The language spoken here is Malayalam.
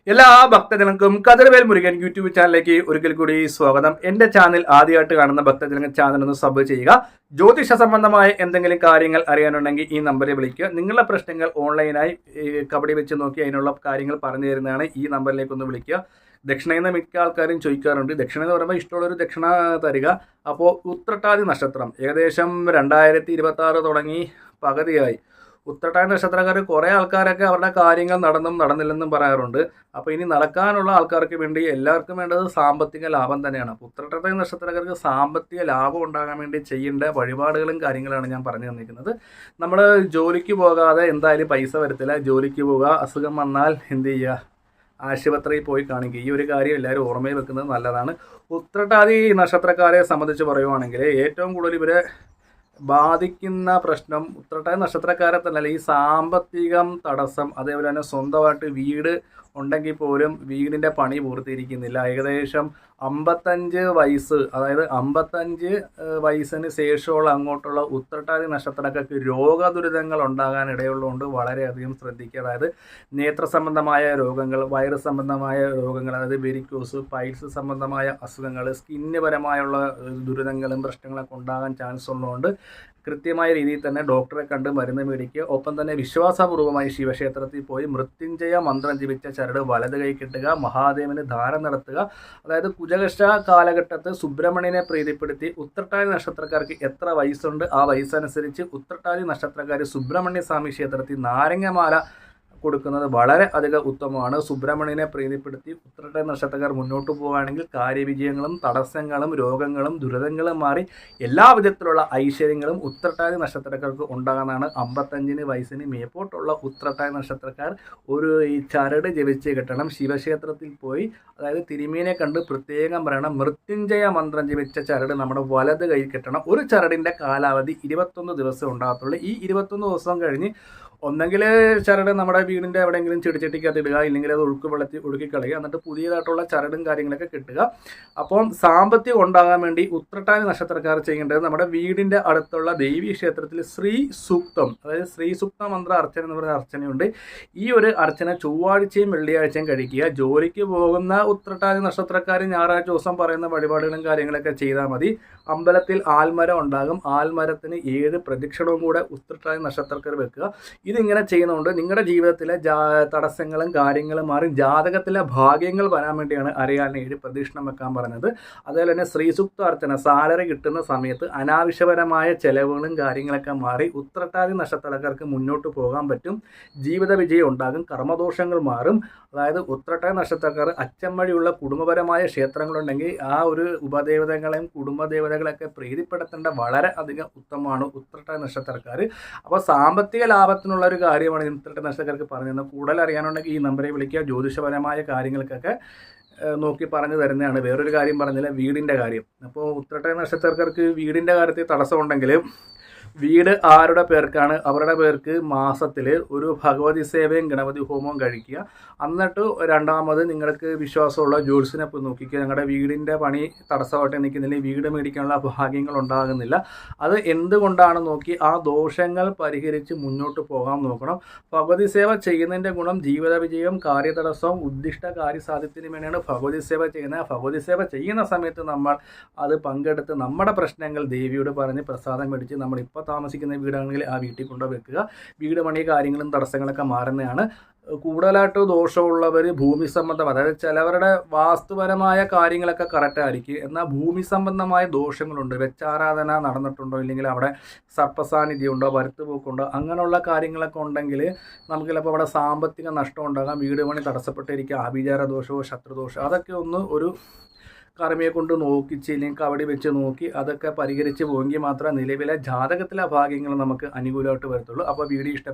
എല്ലാ ഭക്തജനങ്ങൾക്കും കതിർവേൽ മുരുകൻ യൂട്യൂബ് ചാനലിലേക്ക് ഒരിക്കൽ കൂടി സ്വാഗതം. എന്റെ ചാനൽ ആദ്യമായിട്ട് കാണുന്ന ഭക്തജനങ്ങൾ ചാനൽ ഒന്ന് സബ് ചെയ്യുക. ജ്യോതിഷ സംബന്ധമായ എന്തെങ്കിലും കാര്യങ്ങൾ അറിയാനുണ്ടെങ്കിൽ ഈ നമ്പറിൽ വിളിക്കുക. നിങ്ങളുടെ പ്രശ്നങ്ങൾ ഓൺലൈനായി കബഡി വെച്ച് നോക്കി അതിനുള്ള കാര്യങ്ങൾ പറഞ്ഞു തരുന്നതാണ്. ഈ നമ്പറിലേക്ക് ഒന്ന് വിളിക്കുക. ദക്ഷിണയിൽ നിന്ന് മിക്ക ആൾക്കാരും ചോദിക്കാറുണ്ട്. ദക്ഷിണ എന്ന് പറയുമ്പോൾ ഇഷ്ടമുള്ളൊരു ദക്ഷിണ തരിക. അപ്പോൾ ഉത്രട്ടാതി നക്ഷത്രം ഏകദേശം 2026 തുടങ്ങി പകുതിയായി. ഉത്രട്ടാതി നക്ഷത്രക്കാർ കുറേ ആൾക്കാരൊക്കെ അവരുടെ കാര്യങ്ങൾ നടന്നും നടന്നില്ലെന്നും പറയാറുണ്ട്. അപ്പോൾ ഇനി നടക്കാനുള്ള ആൾക്കാർക്ക് വേണ്ടി എല്ലാവർക്കും വേണ്ടത് സാമ്പത്തിക ലാഭം തന്നെയാണ്. അപ്പോൾ ഉത്രട്ടാതി നക്ഷത്രക്കാർക്ക് സാമ്പത്തിക ലാഭം ഉണ്ടാകാൻ വേണ്ടി ചെയ്യേണ്ട വഴിപാടുകളും കാര്യങ്ങളാണ് ഞാൻ പറഞ്ഞു തന്നിരിക്കുന്നത്. നമ്മൾ ജോലിക്ക് പോകാതെ എന്തായാലും പൈസ വരത്തില്ല. ജോലിക്ക് പോകുക, അസുഖം വന്നാൽ എന്ത് ചെയ്യുക, ആശുപത്രിയിൽ പോയി കാണിക്കുക. ഈ ഒരു കാര്യം എല്ലാവരും ഓർമ്മയിൽ വെക്കുന്നത് നല്ലതാണ്. ഉത്രട്ടാതി നക്ഷത്രക്കാരെ സംബന്ധിച്ച് പറയുവാണെങ്കിൽ ഏറ്റവും കൂടുതൽ ഇവരെ ബാധിക്കുന്ന പ്രശ്നം ഉത്രട്ടാതി നക്ഷത്രക്കാരെ തന്നെയല്ല, ഈ സാമ്പത്തികം തടസ്സം, അതേപോലെ തന്നെ സ്വന്തമായിട്ട് വീട് ഉണ്ടെങ്കിൽ പോലും വീടിൻ്റെ പണി പൂർത്തീകരിക്കുന്നില്ല. ഏകദേശം 55 വയസ്സ്, അതായത് 55 വയസ്സിന് ശേഷമുള്ള അങ്ങോട്ടുള്ള ഉത്രട്ടാതി നക്ഷത്രക്കാർക്ക് രോഗദുരിതങ്ങൾ ഉണ്ടാകാൻ ഇടയുള്ളതുകൊണ്ട് വളരെയധികം ശ്രദ്ധിക്കുക. അതായത് നേത്ര സംബന്ധമായ രോഗങ്ങൾ, വയറ് സംബന്ധമായ രോഗങ്ങൾ, അതായത് വെരിക്കോസ്, പൈൽസ് സംബന്ധമായ അസുഖങ്ങൾ, സ്കിന്ന് പരമായുള്ള ദുരിതങ്ങളും പ്രശ്നങ്ങളൊക്കെ ഉണ്ടാകാൻ ചാൻസ് ഉള്ളതുകൊണ്ട് കൃത്യമായ രീതിയിൽ തന്നെ ഡോക്ടറെ കണ്ട് മരുന്ന് മേടിക്കുക. ഒപ്പം തന്നെ വിശ്വാസപൂർവ്വമായി ശിവക്ഷേത്രത്തിൽ പോയി മൃത്യുഞ്ജയ മന്ത്രം ജപിച്ച ചരട് വലത് കൈ കെട്ടുക, മഹാദേവന് ധാരം നടത്തുക. അതായത് കുജകഷ കാലഘട്ടത്ത് സുബ്രഹ്മണ്യനെ പ്രീതിപ്പെടുത്തി ഉത്രട്ടാതി നക്ഷത്രക്കാർക്ക് എത്ര വയസ്സുണ്ട് ആ വയസ്സനുസരിച്ച് ഉത്രട്ടാതി നക്ഷത്രക്കാർ സുബ്രഹ്മണ്യ സ്വാമി ക്ഷേത്രത്തിൽ നാരങ്ങമാല കൊടുക്കുന്നത് വളരെ അധികം ഉത്തമമാണ്. സുബ്രഹ്മണ്യനെ പ്രീതിപ്പെടുത്തി ഉത്രട്ടാതി നക്ഷത്രക്കാർ മുന്നോട്ട് പോവുകയാണെങ്കിൽ കാര്യവിജയങ്ങളും തടസ്സങ്ങളും രോഗങ്ങളും ദുരിതങ്ങളും മാറി എല്ലാ വിധത്തിലുള്ള ഐശ്വര്യങ്ങളും ഉത്രട്ടാതി നക്ഷത്രക്കാർക്ക് ഉണ്ടാകുന്നതാണ്. 55 വയസ്സിന് മേപ്പോട്ടുള്ള ഉത്രട്ടാതി നക്ഷത്രക്കാർ ഈ ചരട് ജപിച്ച് കിട്ടണം. ശിവക്ഷേത്രത്തിൽ പോയി, അതായത് തിരുമേനെ കണ്ട് പ്രത്യേകം പറയണം, മൃത്യുഞ്ജയ മന്ത്രം ജപിച്ച ചരട് നമ്മുടെ വലത് കൈ കിട്ടണം. ഒരു ചരടിൻ്റെ കാലാവധി 21 ദിവസം ഉണ്ടാകത്തുള്ളൂ. ഈ 21 ദിവസം കഴിഞ്ഞ് ഒന്നെങ്കിൽ ചരട് നമ്മുടെ വീടിൻ്റെ എവിടെയെങ്കിലും ചെടിച്ചട്ടിക്കകത്ത് ഇടുക, ഇല്ലെങ്കിൽ അത് ഒഴുക്കിക്കളയുക. എന്നിട്ട് പുതിയതായിട്ടുള്ള ചരടും കാര്യങ്ങളൊക്കെ കിട്ടുക. അപ്പം സാമ്പത്തികം ഉണ്ടാകാൻ വേണ്ടി ഉത്രട്ടാതി നക്ഷത്രക്കാർ ചെയ്യേണ്ടത് നമ്മുടെ വീടിൻ്റെ അടുത്തുള്ള ദേവീ ക്ഷേത്രത്തിൽ ശ്രീ സൂക്തം, അതായത് ശ്രീ സൂക്ത മന്ത്ര അർച്ചന എന്ന് പറയുന്ന അർച്ചനയുണ്ട്. ഈ ഒരു അർച്ചന ചൊവ്വാഴ്ചയും വെള്ളിയാഴ്ചയും കഴിക്കുക. ജോലിക്ക് പോകുന്ന ഉത്രട്ടാതി നക്ഷത്രക്കാർ ഞായറാഴ്ച ദിവസം പറയുന്ന വഴിപാടുകളും കാര്യങ്ങളൊക്കെ ചെയ്താൽ മതി. അമ്പലത്തിൽ ആൽമരം ഉണ്ടാകും. ആൽമരത്തിന് 7 പ്രദക്ഷിണവും കൂടെ ഉത്രട്ടാതി നക്ഷത്രക്കാർ വെക്കുക. ഇതിങ്ങനെ ചെയ്യുന്നതുകൊണ്ട് നിങ്ങളുടെ ജീവിതത്തിലെ തടസ്സങ്ങളും കാര്യങ്ങളും മാറി ജാതകത്തിലെ ഭാഗ്യങ്ങൾ വരാൻ വേണ്ടിയാണ് അറിയാൻ 7 പ്രദക്ഷിണം വെക്കാൻ പറഞ്ഞത്. അതുപോലെ തന്നെ ശ്രീസൂക്ത അർച്ചന, സാലറി കിട്ടുന്ന സമയത്ത് അനാവശ്യപരമായ ചെലവുകളും കാര്യങ്ങളൊക്കെ മാറി ഉത്രട്ടാതി നക്ഷത്രക്കാർക്ക് മുന്നോട്ട് പോകാൻ പറ്റും. ജീവിത വിജയം ഉണ്ടാകും, കർമ്മദോഷങ്ങൾ മാറും. അതായത് ഉത്രട്ടാതി നക്ഷത്രക്കാർ അച്ഛൻ വഴിയുള്ള കുടുംബപരമായ ക്ഷേത്രങ്ങളുണ്ടെങ്കിൽ ആ ഒരു ഉപദേവതകളെയും കുടുംബദേവതകളെയൊക്കെ പ്രീതിപ്പെടുത്തേണ്ട വളരെ അധികം ഉത്തമമാണ് ഉത്രട്ടാതി നക്ഷത്രക്കാർ. അപ്പോൾ സാമ്പത്തിക ലാഭത്തിനുള്ള ഒരു കാര്യമാണ് ഉത്രട്ടാതി നക്ഷത്രക്കാർക്ക് പറഞ്ഞത്. കൂടുതൽ അറിയാനുണ്ടെങ്കിൽ ഈ നമ്പറിൽ വിളിക്കുക. ജ്യോതിഷപരമായ കാര്യങ്ങൾക്കൊക്കെ നോക്കി പറഞ്ഞു തരുന്നതാണ്. വേറൊരു കാര്യം പറഞ്ഞില്ല, വീടിൻ്റെ കാര്യം. അപ്പോൾ ഉത്രട്ടാതി നക്ഷത്രക്കാർക്ക് വീടിൻ്റെ കാര്യത്തിൽ തടസ്സമുണ്ടെങ്കിൽ വീട് ആരുടെ പേർക്കാണ് അവരുടെ പേർക്ക് മാസത്തിൽ ഒരു ഭഗവതി സേവയും ഗണപതി ഹോമവും കഴിക്കുക. എന്നിട്ട് രണ്ടാമത് നിങ്ങൾക്ക് വിശ്വാസമുള്ള ജ്യോത്സ്യനെ പോയി നോക്കിക്കുക. ഞങ്ങളുടെ വീടിൻ്റെ പണി തടസ്സമായിട്ട് നിൽക്കുന്നില്ല, വീട് മേടിക്കാനുള്ള ഭാഗ്യങ്ങൾ ഉണ്ടാകുന്നില്ല, അത് എന്തുകൊണ്ടാണ് നോക്കി ആ ദോഷങ്ങൾ പരിഹരിച്ച് മുന്നോട്ട് പോകാൻ നോക്കണം. ഭഗവതി സേവ ചെയ്യുന്നതിൻ്റെ ഗുണം ജീവിത വിജയവും കാര്യതടസ്സവും ഉദ്ദിഷ്ട കാര്യസാധ്യത്തിന് വേണ്ടിയാണ് ഭഗവതി സേവ ചെയ്യുന്നത്. ഭഗവതി സേവ ചെയ്യുന്ന സമയത്ത് നമ്മൾ അത് പങ്കെടുത്ത് നമ്മുടെ പ്രശ്നങ്ങൾ ദേവിയോട് പറഞ്ഞ് പ്രസാദം മേടിച്ച് നമ്മളിപ്പോൾ താമസിക്കുന്ന വീടാണെങ്കിൽ ആ വീട്ടിൽ കൊണ്ടുപോയി വെക്കുക. വീട് പണി കാര്യങ്ങളും തടസ്സങ്ങളൊക്കെ മാറുന്നതാണ്. കൂടുതലായിട്ട് ദോഷമുള്ളവർ ഭൂമി സംബന്ധം, അതായത് ചിലവരുടെ വാസ്തുപരമായ കാര്യങ്ങളൊക്കെ കറക്റ്റായിരിക്കും, എന്നാൽ ഭൂമി സംബന്ധമായ ദോഷങ്ങളുണ്ട്. വെച്ചാരാധന നടന്നിട്ടുണ്ടോ, ഇല്ലെങ്കിൽ അവിടെ സർപ്പസാന്നിധ്യം ഉണ്ടോ, വരുത്തുപോക്കുണ്ടോ, അങ്ങനെയുള്ള കാര്യങ്ങളൊക്കെ ഉണ്ടെങ്കിൽ നമുക്ക് ചിലപ്പോൾ അവിടെ സാമ്പത്തിക നഷ്ടം ഉണ്ടാകാം. വീട് പണി തടസ്സപ്പെട്ടിരിക്കുക, ആഭിചാര ദോഷമോ ശത്രുദോഷമോ അതൊക്കെ ഒന്ന് ഒരു കർമ്മയെ കൊണ്ട് നോക്കിച്ച് അല്ലെങ്കിൽ കവടി വെച്ച് നോക്കി അതൊക്കെ പരിഹരിച്ച് പോയെങ്കിൽ മാത്രമേ നിലവിലെ ജാതകത്തിലെ ഭാഗ്യങ്ങൾ നമുക്ക് അനുകൂലമായിട്ട് വരത്തുള്ളൂ. അപ്പോൾ വീഡിയോ ഇഷ്ടപ്പെട്ടു